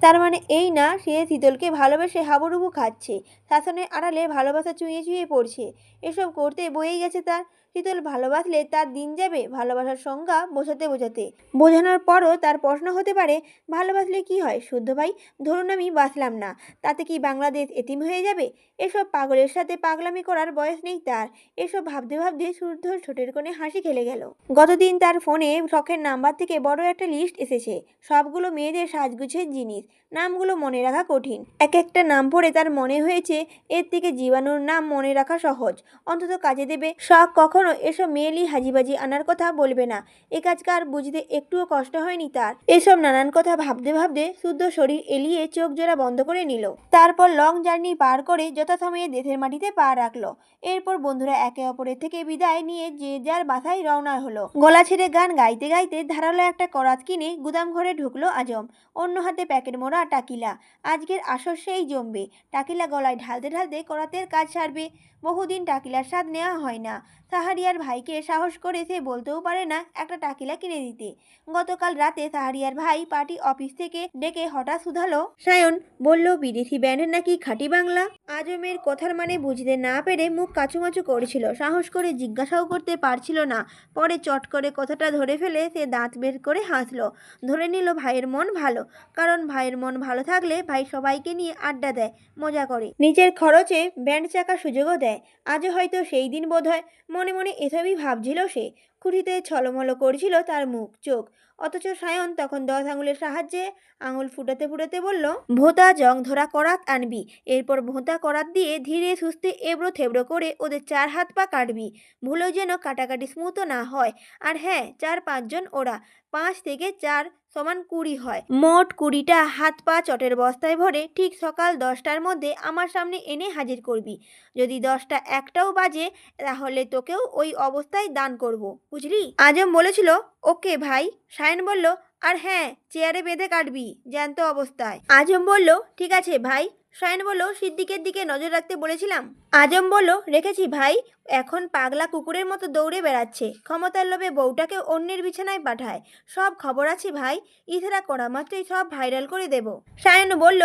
তার মানে এই না সে শীতলকে ভালোবেসে হাবুডুবু খাচ্ছে, শাসনের আড়ালে ভালোবাসা চুঁইয়ে চুঁইয়ে পড়ছে। এসব করতে বয়েই গেছে তার। শীতল ভালোবাসলে তার দিন যাবে ভালোবাসার সংজ্ঞা বোঝাতে বোঝাতে। বোঝানোর পরও তার প্রশ্ন হতে পারে, ভালোবাসলে কি হয় শুদ্ধ ভাই? ধরুন আমি বাসলাম না, তাতে কি বাংলাদেশ এতিম হয়ে যাবে? এসব পাগলের সাথে পাগলামি করার বয়স নেই তার। এসব ভাবতে ভাবতে শুদ্ধ ঠোঁটের কোণে হাসি খেলে গেল। গতদিন তার ফোনে শখের নাম্বার থেকে বড় একটা লিস্ট এসেছে, সবগুলো মেয়েদের সাজগুজের জিনিস। নামগুলো মনে রাখা কঠিন। এক একটা নাম পড়ে তার মনে হয়েছে এর থেকে জীবাণুর নাম মনে রাখা সহজ, অন্তত কাজে দেবে। শখ কখনো এসব মেয়েলি হাজিবাজি আনার কথা বলবে না। এ কাজকার বুঝতে একটুও কষ্ট হয়নি তার। এসব নানান কথা ভাবতে ভাবতে শুদ্ধ শরীর এলিয়ে চোখ জোড়া বন্ধ করে নিল। তারপর লং জার্নি পার করে যথাসময়ে দেশের মাটিতে পা রাখলো। এরপর বন্ধুরা একে অপরের থেকে বিদায় নিয়ে যে যার বাসায় রওনা হলো। গলা ছেড়ে গান গাইতে গাইতে ধারালো একটা করাত কিনে গুদাম ঘরে ঢুকলো আজম। অন্য হাতে প্যাকেট মোড়া টাকিলা। আজকের আসর সেই জমবে। টাকিলা গলায় ঢালতে ঢালতে করাতের কাজ সারবে। বহুদিন টাকিলার স্বাদ নেওয়া হয় না। সাহারিয়ার ভাইকে সাহস করে সে বলতেও পারে না একটা টাকিলা কিনে দিতে। গতকাল রাতে সাহারিয়ার ভাই পার্টি অফিস থেকে ডেকে হঠাৎ শুধালো, সায়ন বলল বিদেশি ব্যান্ডের নাকি খাঁটি বাংলা। আজমের কথার মানে বুঝতে না পেরে মুখ কাচুমাচু করেছিল, সাহস করে জিজ্ঞাসাও করতে পারছিল না। পরে চট করে কথাটা ধরে ফেলে সে দাঁত বের করে হাসলো। ধরে নিল ভাইয়ের মন ভালো, কারণ ভাইয়ের মন ভালো থাকলে ভাই সবাইকে নিয়ে আড্ডা দেয়, মজা করে, নিজের খরচে ব্যান্ড চাকার সুযোগও দেয়। আজও হয়তো সেই দিন বোধহয়। মনে মনে এসবই ভাবছিল সে। খুঁটিতে ছলমল করছিল তার মুখ চোখ। অথচ সায়ন তখন 10 আঙুলের সাহায্যে আঙুল ফুটাতে ফুটাতে বলল, ভোঁতা জং ধরা করাত আনবি। এরপর ভোঁতা করাত দিয়ে ধীরে সুস্থে এবড়ো থেবড়ো করে ওদের 4 হাত পা কাটবি। ভুলেও যেন কাটাকাটি স্মুথও না হয়। আর হ্যাঁ, 4-5 জন ওরা, 5 থেকে 4 সমান 20 হয়। মোট 20টা হাত পা চটের বস্তায় ভরে ঠিক সকাল 10টার মধ্যে আমার সামনে এনে হাজির করবি। যদি 10টা একটাও বাজে তাহলে তোকেও ওই অবস্থায় দান করব, বুঝলি? আজম বলেছিল, ওকে ভাই। সায়ন বলল, আর হ্যাঁ, চেয়ারে বেঁধে কাটবি, জ্যান্ত অবস্থায়। আজম বলল, ঠিক আছে ভাই। সায়ন বলল, সিদ্দিকের দিকে নজর রাখতে বলেছিলাম। আজম বলল, রেখেছি ভাই। এখন পাগলা কুকুরের মতো দৌড়ে বেড়াচ্ছে, ক্ষমতার লোভে বউটাকে অন্যের বিছানায় পাঠায়। সব খবর আছে ভাই, ইশারা করা মাত্রই সব ভাইরাল করে দেব। সায়ন বলল,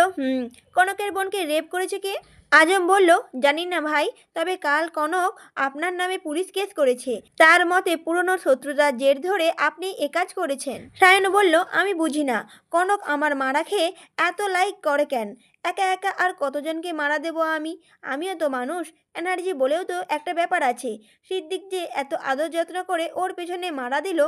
কনকের বোনকে রেপ করেছে কে? আজম বলল, জানি না ভাই, তবে কাল কনক আপনার নামে পুলিশ কেস করেছে। তার মতে পুরনো শত্রুতার জের ধরে আপনি এ কাজ করেছেন। সায়ন বলল, আমি বুঝি না, কনক আমার মারা খেয়ে এত লাইক করে কেন? একা একা আর কতজনকে মারা দেব আমি? আমিও তো মানুষ, এনার্জি বলেও তো একটা ব্যাপার আছে। সিদ্দিক যে এত আদর যত্ন করে ওর পেছনে মারা দিল,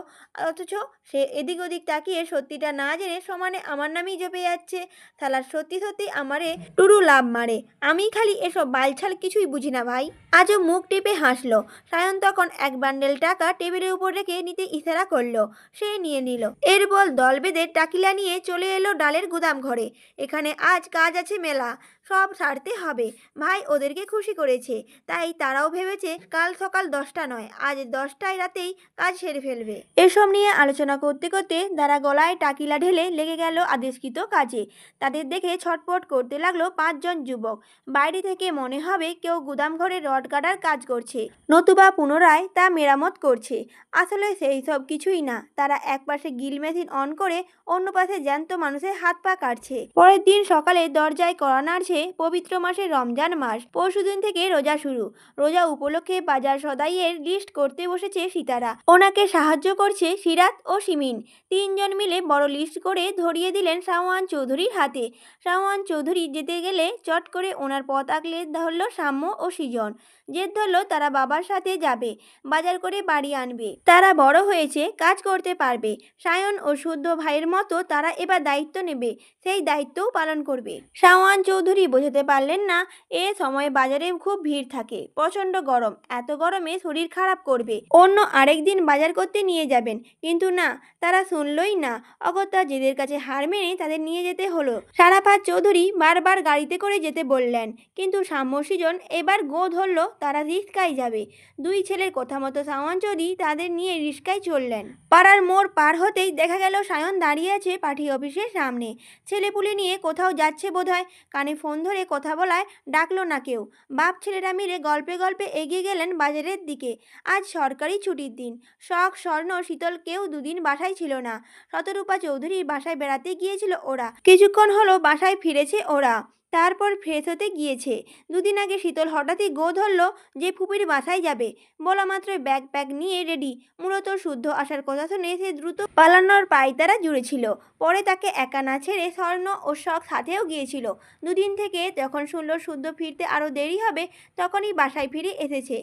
অথচ সে এদিক ওদিক তাকিয়ে সত্যিটা না জেনে সমানে আমার নামেই জপে যাচ্ছে। শালার সত্যি সত্যি আমারে টুরু লাভ মারে। আমি খালি এসব বালছাল কিছুই বুঝি না ভাই। আজও মুখ টিপে হাসলো। সায়ন তখন এক বান্ডেল টাকা টেবিলের উপর রেখে নিতে ইশারা করলো। সে নিয়ে নিল। এরপর দল বেঁধে টাকিলা নিয়ে চলে এলো ডালের গুদাম ঘরে। এখানে আজ কাজ আছে মেলা, সব সারতে হবে। ভাই ওদেরকে খুশি করেছে, তাই তারাও ভেবেছে কাল সকাল 10টা নয়, আজ 10টায় রাতেই কাজ সেরে ফেলবে। এসব নিয়ে আলোচনা করতে করতে তারা গলায় টাকিলা ঢেলে লেগে গেল আদেশকৃত কাজে। তাদের দেখে ছটপট করতে লাগলো 5 জন যুবক। বাইরে থেকে মনে হবে কেউ গুদাম ঘরে রড কাটার কাজ করছে, নতুবা পুনরায় তা মেরামত করছে। আসলে সেই সব কিছুই না। তারা এক পাশে গিল মেশিন অন করে অন্য পাশে জ্যান্ত মানুষের হাত পা কাটছে। পরের দিন সকালে দরজায় কড়া নাড়ছে। পবিত্র মাসে রমজান মাস। পরশুদিন থেকে রোজা শুরু। রোজা উপলক্ষে বাজার সদাইয়ের লিস্ট করতে বসেছে সীতারা। ওনাকে সাহায্য করছে সিরাত ও সিমিন। 3 জন মিলে বড় লিস্ট করে ধরিয়ে দিলেন শাওয়ান চৌধুরীর হাতে। শাওয়ান চৌধুরী যেতে গেলে চট করে ওনার পথ আগলে ধরল সাম্য ও সৃজন। জেদ ধরল তারা বাবার সাথে যাবে, বাজার করে বাড়ি আনবে। তারা বড় হয়েছে, কাজ করতে পারবে। সায়ন ও শুদ্ধ ভাইয়ের মতো তারা এবার দায়িত্ব নেবে, সেই দায়িত্বও পালন করবে। শাওয়ান চৌধুরী বোঝাতে পারলেন না এ সময় বাজারে খুব ভিড় থাকে, প্রচন্ড গরম, এত গরমে শরীর খারাপ করবে। অন্য আরেকদিন বাজার করতে নিয়ে যাবেন, কিন্তু না, তারা শুনলই না। অগত্যা জেদের কাছে হার মেনে তাদের নিয়ে যেতে হলো। সারাফাত চৌধুরী বারবার গাড়িতে করে যেতে বললেন, কিন্তু সাম্য সৃজন এবার গো ধরল তারা রিস্কায় যাবে। 2 ছেলের কথা মতো শাওয়ান চৌধুরী তাদের নিয়ে রিস্কায় চললেন। পাড়ার মোড় পার হতেই দেখা গেল সায়ন দাঁড়িয়ে আছে পার্টি অফিসের সামনে। ছেলেপুলে নিয়ে কোথাও যাচ্ছে বোধহয়। কানে ফোন ধরে কথা বলায় ডাকলো না কেউ। বাপ ছেলেরা ভাইয়েরা মিলে গল্পে গল্পে এগিয়ে গেলেন বাজারের দিকে। আজ সরকারি ছুটির দিন। শখ, স্বর্ণ, শীতল কেউ দুদিন বাসায় ছিল না। শতরূপা চৌধুরীর বাসায় বেড়াতে গিয়েছিল ওরা। কিছুক্ষণ হলো বাসায় ফিরেছে ওরা। তারপর ফ্রেশ হতে গিয়েছে। দুদিন আগে শীতল হঠাৎই গো ধরল যে ফুপির বাসায় যাবে। বলা মাত্রই ব্যাগ প্যাক নিয়ে রেডি। মূলত শুদ্ধ আসার কথা শুনে সে দ্রুত পালানোর পায়তারা জুড়েছিল। পরে তাকে একা না ছেড়ে স্বর্ণ ও শখ সাথেও গিয়েছিল। দুদিন থেকে যখন শুনল শুদ্ধ ফিরতে আরও দেরি হবে, তখনই বাসায় ফিরে এসেছে।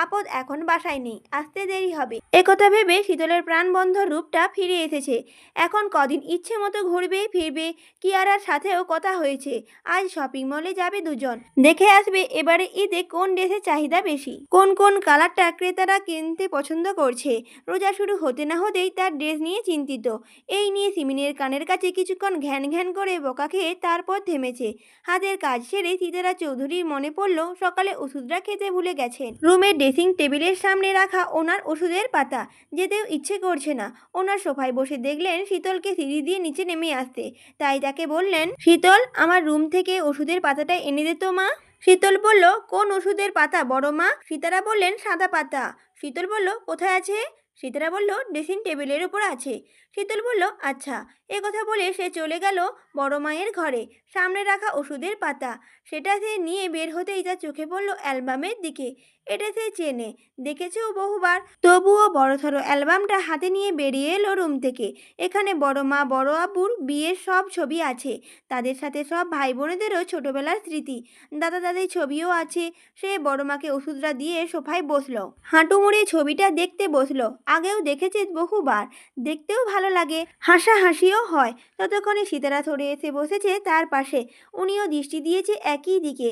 আপদ এখন বাসায় নেই, আসতে দেরি হবে একথা ভেবে শীতলের প্রাণবন্ধ রূপটা ফিরে এসেছে। এখন কদিন ইচ্ছে মতো ঘুরবে ফিরবে। কিয়ারার সাথেও কথা হয়েছে। আজ শপিং মলে যাবে দুজন। দেখে আসবে এবারে ঈদে কোন ড্রেসের চাহিদা বেশি, কোন কোন কালারটা ক্রেতারা কিনতে পছন্দ করছে। রোজা শুরু হতে না হতেই তার ড্রেস নিয়ে চিন্তিত। এই নিয়ে সিমিনের কানের কাছে কিছুক্ষণ ঘ্যান ঘ্যান করে বকা খেয়ে তারপর থেমেছে। হাতের কাজ সেরে সিতারা চৌধুরীর মনে পড়ল সকালে ওষুধটা খেতে ভুলে গেছেন। রুমের ড্রেসিং টেবিলের সামনে রাখা ওনার ওষুধের পাতা। যেতেও ইচ্ছে করছে না। ওনার সোফায় বসে দেখলেন শীতলকে সিঁড়ি দিয়ে নিচে নেমে আসতে। তাই তাকে বললেন, শীতল, আমার রুম থেকে ওষুধের পাতাটা এনে দে তো মা। শীতল বলল, কোন ওষুধের পাতা বড় মা? সীতারা বললেন, সাদা পাতা। শীতল বলল, কোথায় আছে? সীতারা বলল, ড্রেসিং টেবিলের উপর আছে। শীতল বলল, আচ্ছা। এ কথা বলে সে চলে গেল বড় মায়ের ঘরে। সামনে রাখা ওষুধের পাতা সেটা সে নিয়ে বের হতেই তার চোখে পড়ল অ্যালবামের দিকে। এটা সে চেনে, দেখেছেও বহুবার। তবুও বড়সড় অ্যালবামটা হাতে নিয়ে বেরিয়ে এলো রুম থেকে। এখানে বড় মা বড় আব্বুর বিয়ের সব ছবি আছে। তাদের সাথে সব ভাই বোনেদেরও ছোটবেলার স্মৃতি, দাদা দাদির ছবিও আছে। সে বড় মাকে ওষুধটা দিয়ে সোফায় বসলো। হাঁটু মুড়ে ছবিটা দেখতে বসলো। আগেও দেখেছে বহুবার, দেখতেও ভালো লাগে, হাসাহাসিও হয়। ততক্ষণে সীতারা সরে এসে বসেছে তার পাশে। উনিও দৃষ্টি দিয়েছে একই দিকে।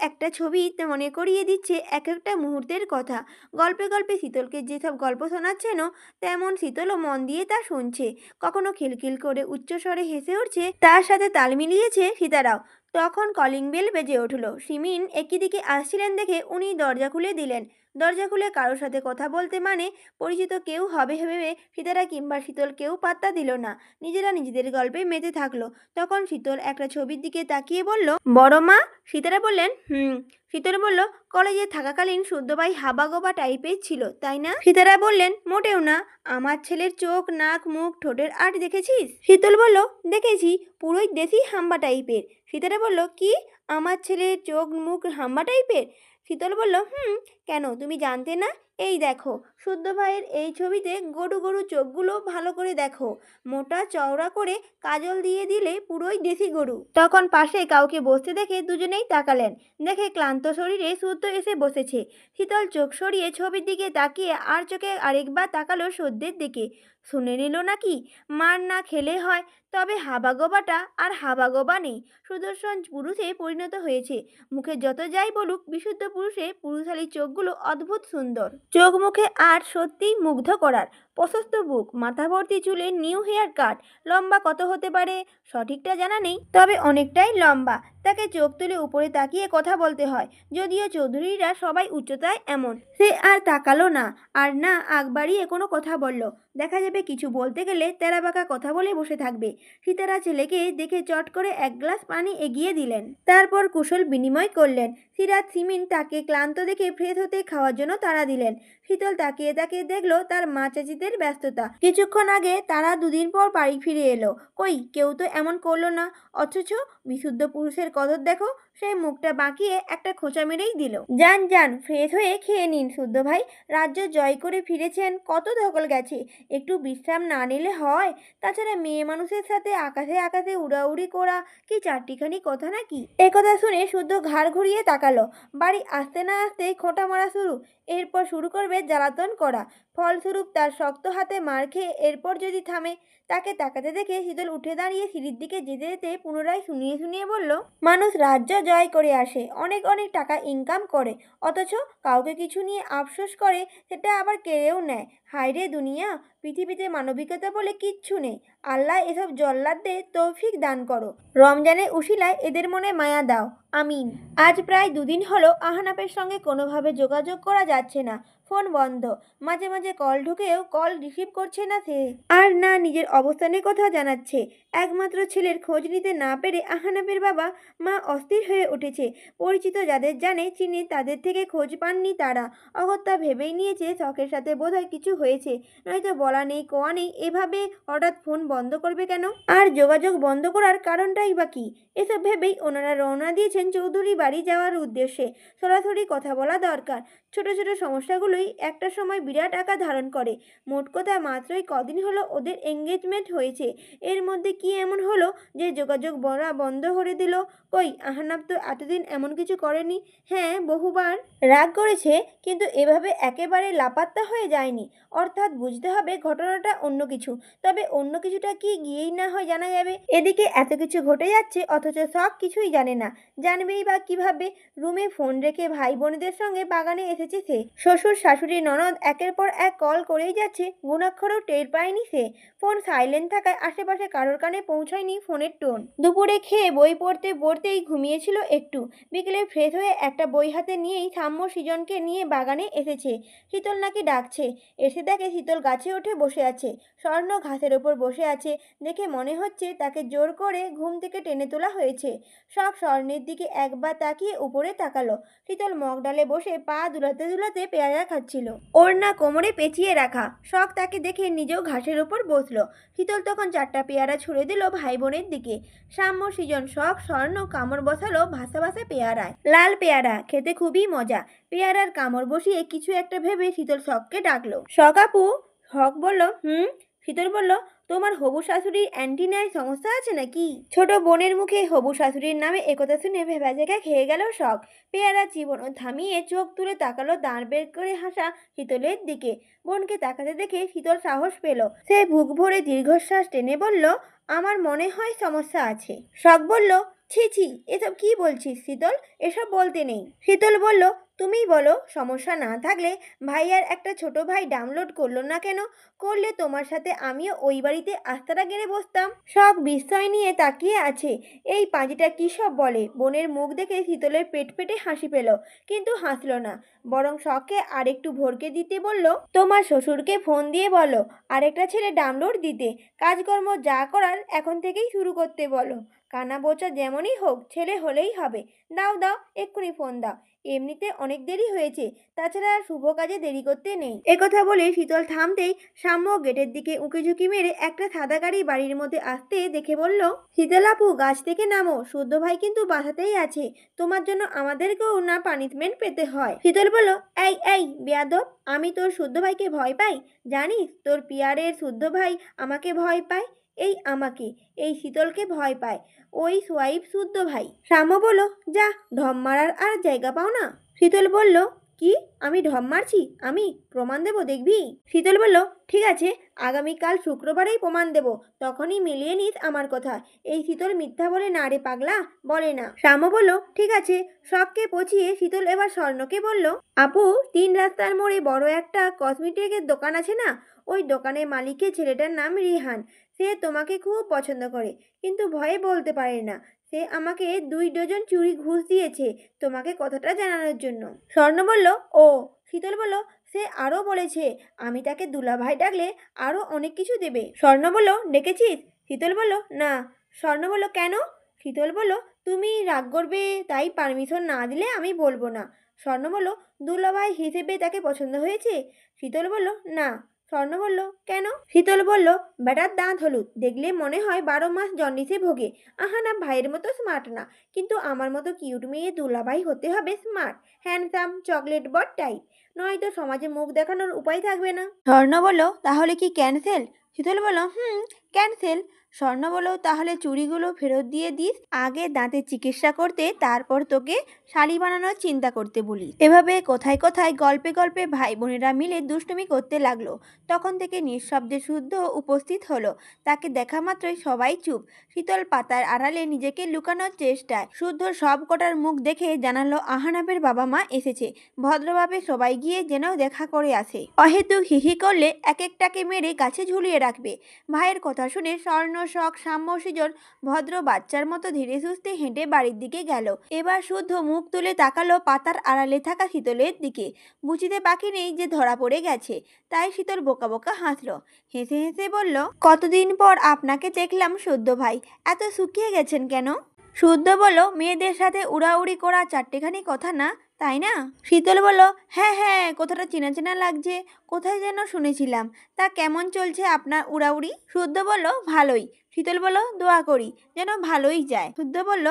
একটা ছবি মনে করিয়ে দিচ্ছে এক একটা মুহূর্তের কথা। গল্পে গল্পে শীতলকে যেসব গল্প শোনাচ্ছেন, তেমন শীতলও মন দিয়ে তা শুনছে। কখনো খিলখিল করে উচ্চস্বরে হেসে উঠছে, তার সাথে তাল মিলিয়েছে সীতারাও। তখন কলিং বেল বেজে উঠল। সিমিন একই দিকে আসছিলেন দেখে উনি দরজা খুলে দিলেন। দরজা খুলে কারোর সাথে কথা বলতে মানে পরিচিত কেউ হবে ভেবে সীতারা কিংবা শীতল কেউ পাত্তা দিল না। নিজেরা নিজেদের গল্পে মেতে থাকলো। তখন শীতল একটা ছবির দিকে তাকিয়ে বলল, বড় মা? সীতারা বললেন, হুম। শীতল বলল, কলেজে থাকাকালীন শুদ্ধভাই হাবাগোবা টাইপের ছিল, তাই না? সীতারা বললেন, মোটেও না। আমার ছেলের চোখ, নাক, মুখ, ঠোঁটের আর্ট দেখেছিস? শীতল বলল, দেখেছি, পুরোই দেশি হাম্বা টাইপের। সীতারা বলল, কি? আমার ছেলের চোখ মুখ হাম্বা টাইপের? শীতল বলল, হুম। কেন, তুমি জানতে না? এই দেখো, শুদ্ধ ভাইয়ের এই ছবিতে গরু গরু চোখগুলো ভালো করে দেখো। মোটা চওড়া করে কাজল দিয়ে দিলে পুরোই দেশি গরু। তখন পাশে কাউকে বসতে দেখে দুজনেই তাকালেন। দেখে ক্লান্ত শরীরে শুদ্ধ এসে বসেছে। শীতল চোখ সরিয়ে ছবির দিকে তাকিয়ে আর চোখে আরেকবার তাকালো সদ্যের দিকে। শুনে নিল নাকি? মার না খেলে হয়, তবে হাবাগোবাটা আর হাবাগোবা নেই, সুদর্শন পুরুষে পরিণত হয়েছে। মুখে যত যাই বলুক, বিশুদ্ধ পুরুষে পুরুষালী চোখগুলো অদ্ভুত সুন্দর। চোখ মুখে আর সত্যিই মুগ্ধ করার। প্রশস্ত বুক, মাথা ভর্তি চুলে নিউ হেয়ার কাট। লম্বা কত হতে পারে সঠিকটা জানা নেই, তবে অনেকটাই লম্বা। তাকে চোখ তুলে উপরে তাকিয়ে কথা বলতে হয়, যদিও চৌধুরীরা সবাই উচ্চতায় এমন। সে আর তাকালো না, আর না আগ বাড়িয়ে কোনো কথা বলল। দেখা যাবে কিছু বলতে গেলে তেরাবাঁকা কথা বলে বসে থাকবে। সীতারা ছেলেকে দেখে চট করে এক গ্লাস পানি এগিয়ে দিলেন। তারপর কুশল বিনিময় করলেন। সিরাত সিমিন তাকে ক্লান্ত দেখে ফ্রেশ হতে খাওয়ার জন্য তাড়া দিলেন। শীতল তাকিয়ে তাকিয়ে দেখলো তার মা চাচিদের ব্যস্ততা। কিছুক্ষণ আগে তারা দুদিন পর বাড়ি ফিরে এলো। কই, কেউ তো এমন করলো না। অথচ বিশুদ্ধ পুরুষের কদর দেখো। সে মুখটা বাঁকিয়ে একটা খোঁচা মেরেই দিল। যান যান, ফ্রেশ হয়ে খেয়ে নিন শুদ্ধ ভাই। রাজ্য জয় করে ফিরেছেন, কত ধকল গেছে, একটু বিশ্রাম না নিলে হয়? তাছাড়া মেয়ে মানুষের সাথে আকাশে আকাশে উড়াউড়ি করা কি চারটিখানি কথা নাকি? একথা শুনে শুদ্ধ ঘাড় ঘুরিয়ে তাকালো। বাড়ি আসতে না আসতেই খোঁটা মারা শুরু। এরপর শুরু করবে জ্বালাতন করা। ফলস্বরূপ তার শক্ত হাতে মার খেয়ে এরপর যদি থামে। তাকে তাকাতে দেখে শীতল উঠে দাঁড়িয়ে সিঁড়ির দিকে যেতে যেতে পুনরায় শুনিয়ে শুনিয়ে বলল, মানুষ রাজ্য জয় করে আসে, অনেক অনেক টাকা ইনকাম করে, অথচ কাউকে কিছু নিয়ে আফসোস করে, সেটা আবার কেড়েও নেয়। হায় রে দুনিয়া, পৃথিবীতে মানবিকতা বলে কিচ্ছু নেই। আল্লাহ এসব জল্লাদদের তৌফিক দান করো। রমজানের উশিলায় এদের মনে মায়া দাও, আমিন। আজ প্রায় 2 দিন হলো আহনাফের সঙ্গে কোনোভাবে যোগাযোগ করা যাচ্ছে না। ফোন বন্ধ। মাঝে মাঝে কল ঢুকেও কল রিসিভ করছে না সে, আর না নিজের অবস্থানের কথা জানাচ্ছে। একমাত্র ছেলের খোঁজ নিতে না পেরে আহনাফের বাবা মা অস্থির হয়ে উঠেছে। পরিচিত যাদের জানে চিনে তাদের থেকে খোঁজ পাননি তারা। অগত্যা ভেবেই নিয়েছে শখের সাথে বোধহয় কিছু হয়েছে, নয়তো বলা নেই কোয়া নেই এভাবে হঠাৎ ফোন বন্ধ করবে কেন? আর যোগাযোগ বন্ধ করার কারণটাই বা কি? এসব ভেবেই ওনারা রওনা দিয়েছেন চৌধুরী বাড়ি যাওয়ার উদ্দেশ্যে। সরাসরি কথা বলা দরকার। ছোট ছোট সমস্যাগুলোই একটা সময় বিরাট আকার ধারণ করে। মোট কথা মাত্রই কদিন হলো ওদের এঙ্গেজমেন্ট হয়েছে। এর মধ্যে কি এমন হলো যে যোগাযোগ বলা বন্ধ করে দিল? কই, আহনাফ তো এতদিন এমন কিছু করেনি। হ্যাঁ, বহুবার রাগ করেছে, কিন্তু এভাবে একেবারে লাপাত্তা হয়ে যায়নি। অর্থাৎ বুঝতে হবে ঘটনাটা অন্য কিছু। তবে অন্য কিছুটা কি গিয়েই না হয় জানা যাবে। এদিকে এত কিছু ঘটে যাচ্ছে অথচ সব কিছুই জানে না। জানবেই বা কিভাবে? রুমে ফোন রেখে ভাই বোনেদের সঙ্গে বাগানে এসেছে সে। শ্বশুর শাশুড়ি ননদ একের পর এক কল করেই যাচ্ছে, গুণাক্ষরও টের পায়নি সে। ফোন সাইলেন্ট থাকায় আশেপাশে কারোর কানে পৌঁছায়নি ফোনের টোন। দুপুরে খেয়ে বই পড়তে পড়তেই ঘুমিয়েছিল একটু। বিকেলে ফ্রেশ হয়ে একটা বই হাতে নিয়েই সাম্য সৃজনকে নিয়ে বাগানে এসেছে। শীতল নাকি ডাকছে। এসে দেখে শীতল গাছে উঠে বসে আছে। স্বর্ণ ঘাসের ওপর বসে আছে। দেখে মনে হচ্ছে তাকে জোর করে ঘুম থেকে টেনে তোলা হয়েছে। সব স্বর্ণের দিকে একবার তাকিয়ে উপরে তাকালো। শীতল মগডালে বসে পা দুলাতে দুলাতে পেয়ারা খাচ্ছিল। ওড়না কোমরে পেঁচিয়ে রাখা। শখ তাকে দেখে নিজেও ঘাসের ওপর বসলো। শীতল তখন 4টা পেয়ারা ছুঁড়ে দিল ভাই বোনের দিকে। সাম্য সৃজন শখ স্বর্ণ কামড় বসালো ভাসা ভাসা পেয়ারায়। লাল পেয়ারা, খেতে খুবই মজা। পেয়ারার কামড় বসিয়ে কিছু একটা ভেবে শীতল শখকে ডাকলো। শখ আপু। শখ বলল, হুম। শীতল বলল, তোমার হবু শাশুড়ির অ্যান্টিনায় সমস্যা আছে নাকি? ছোট বোনের মুখে হবু শাশুড়ির নামে একথা শুনে ভেবাচেকা খেয়ে গেল শখ। পেয়ারা চিবোনো থামিয়ে চোখ তুলে তাকালো দাঁড় বের করে হাসা শীতলের দিকে। বোনকে তাকাতে দেখে শীতল সাহস পেল। সে বুক ভরে দীর্ঘশ্বাস টেনে বলল, আমার মনে হয় সমস্যা আছে। শখ বলল, ছি ছি, এসব কি বলছিস শীতল? এসব বলতে নেই। শীতল বলল, তুমিই বলো, সমস্যা না থাকলে ভাইয়ার একটা ছোট ভাই ডাউনলোড করলো না কেন? করলে তোমার সাথে আমিও ওই বাড়িতে আস্তারা গেড়ে বসতাম। শখ বিস্ময় নিয়ে তাকিয়ে আছে। এই পাঁজিটা কী সব বলে? বোনের মুখ দেখে শীতলের পেট পেটে হাসি পেল, কিন্তু হাসলো না। বরং শখকে আরেকটু ভরকে দিতে বলল, তোমার শ্বশুরকে ফোন দিয়ে বলো আরেকটা ছেলে ডাউনলোড দিতে। কাজকর্ম যা করার এখন থেকেই শুরু করতে বলো। কানা বোচা যেমনই হোক, ছেলে হলেই হবে। দাও দাও, এক্ষুনি ফোন দাও। এমনিতে অনেক দেরি হয়েছে, তাছাড়া শুভ কাজে দেরি করতে নেই। একথা বলে শীতল থামতেই সাম্য গেটের দিকে উঁকিঝুঁকি মেরে একটা সাদা গাড়ি বাড়ির মধ্যে আসতে দেখে বলল, শীতল আপু, গাছ থেকে নামো, শুদ্ধ ভাই কিন্তু বাসাতেই আছে। তোমার জন্য আমাদেরকেও না পানিশমেন্ট পেতে হয়। শীতল বলল, এই এই বেয়াদব, আমি তোর শুদ্ধ ভাইকে ভয় পাই? জানিস তোর পিয়ারের শুদ্ধ ভাই আমাকে ভয় পায়। এই আমাকে, এই শীতলকে ভয় পায় ওই সোয়াইপ শুদ্ধ ভাই। শ্যাম বলল, যা, ঢম মারার আর জায়গা পাও না। শীতল বলল, কি? আমি ঢম মারছি? আমি প্রমাণ দেব, দেখবি? শীতল বলল, ঠিক আছে, আগামীকাল শুক্রবারেই প্রমাণ দেব, তখনই মিলিয়ে নিস আমার কথা। এই শীতল মিথ্যা বলে না রে পাগলা, বলে না। শ্যাম বলল, ঠিক আছে। সবকে পচিয়ে শীতল এবার স্বর্ণকে বলল, আপু, 3 রাস্তার মোড়ে বড় একটা কসমেটিকের দোকান আছে না? ওই দোকানের মালিকের ছেলেটার নাম রিহান। সে তোমাকে খুব পছন্দ করে, কিন্তু ভয়ে বলতে পারে না। সে আমাকে 2 ডজন চুড়ি ঘুষ দিয়েছে তোমাকে কথাটা জানানোর জন্য। স্বর্ণ বলল, ও। শীতল বলল, সে আরও বলেছে আমি তাকে দুলাভাই ডাকলে আরও অনেক কিছু দেবে। স্বর্ণ বলল, ডেকেছিস? শীতল বলল, না। স্বর্ণ বলল, কেন? শীতল বলল, তুমি রাগ করবে তাই পারমিশন না দিলে আমি বলবো না। স্বর্ণ বলল, দুলাভাই হিসেবে তাকে পছন্দ হয়েছে? শীতল বলল, না। স্বর্ণ বলল, কেন? শীতল বলল, বেটার দাঁত হলুদ, দেখলে মনে হয় 12 মাস জন্ডিসে ভোগে। আহানা ভাইয়ের মতো স্মার্ট না, কিন্তু আমার মতো কিউট মেয়ে দুলাভাই হতে হবে স্মার্ট, হ্যান্ডসাম, চকলেট বট টাইপ, নয়তো সমাজে মুখ দেখানোর উপায় থাকবে না। স্বর্ণ বলল, তাহলে কি ক্যান্সেল? শীতল বলল, ক্যান্সেল। স্বর্ণ বলল, তাহলে চুড়িগুলো ফেরত দিয়ে দিস, আগে দাঁতের চিকিৎসা করতে, তারপর তোকে শাড়ি বানানোর চিন্তা করতে বলি। এভাবে কোথায় কোথায় গল্পে গল্পে ভাই বোনেরা মিলে দুষ্টুমি করতে লাগলো। তখন থেকে নিঃশব্দে শুদ্ধ উপস্থিত হলো। তাকে দেখা মাত্রই সবাই চুপ। শীতল পাতার আড়ালে নিজেকে লুকানোর চেষ্টায়। শুদ্ধ সব কটার মুখ দেখে জানালো আহানাবের বাবা মা এসেছে। ভদ্রভাবে সবাই গিয়ে যেন দেখা করে আসে। অহেতুক হিহি করলে এক একটাকে মেরে গাছে ঝুলিয়ে রাখবে। ভাইয়ের কথা শুনে স্বর্ণ, শখ, সাম্য, সৃজন ভদ্র বাচ্চার মতো ধীরে সুস্থে হেঁটে বাড়ির দিকে গেল। এবার শুদ্ধ মুখ তুলে তাকালো পাতার আড়ালে থাকা শীতলের দিকে। বুঝিতে বাকি নেই যে ধরা পড়ে গেছে। তাই শীতল বোকা বোকা হাসলো। হেসে হেসে বলল, কতদিন পর আপনাকে দেখলাম শুদ্ধ ভাই, এত শুকিয়ে গেছেন কেন? শুদ্ধ বলল, মেয়েদের সাথে উড়াউড়ি করা চারটেখানি কথা না, তাই না? শীতল বলল, হ্যাঁ হ্যাঁ, কথাটা চেনা চেনা লাগছে, কোথায় যেন শুনেছিলাম। তা কেমন চলছে আপনার উড়াউড়ি? শুদ্ধ বলল, ভালোই। শীতল বলল, দোয়া করি যেন ভালোই যায়। শুদ্ধ বলল,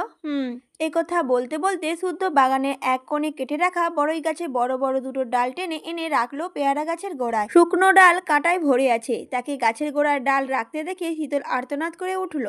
এ কথা বলতে বলতে শুদ্ধ বাগানের এক কোণে কেটে রাখা বড়ই গাছে বড় বড় দুটো ডাল টেনে এনে রাখলো পেয়ারা গাছের গোড়ায়। শুকনো ডাল কাঁটায় ভরে আছে। তাকে গাছের গোড়ায় ডাল রাখতে দেখে শীতল আর্তনাদ করে উঠল।